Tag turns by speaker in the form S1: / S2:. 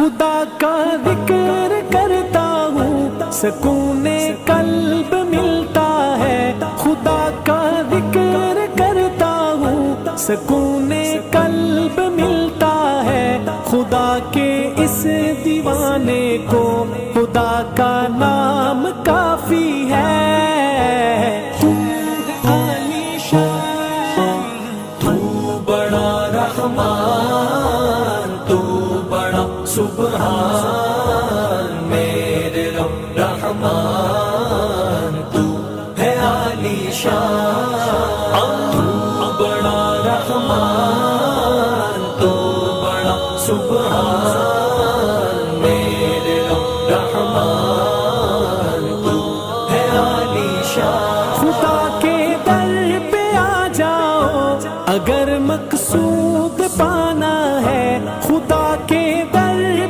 S1: خدا کا ذکر کرتا ہوں سکون قلب ملتا ہے، خدا کا ذکر کرتا ہوں سکون قلب ملتا ہے، خدا کے اس دیوانے کو خدا کا نام کافی ہے۔ تو عالی شان، تو بڑا رحمان، تو بڑا سبحان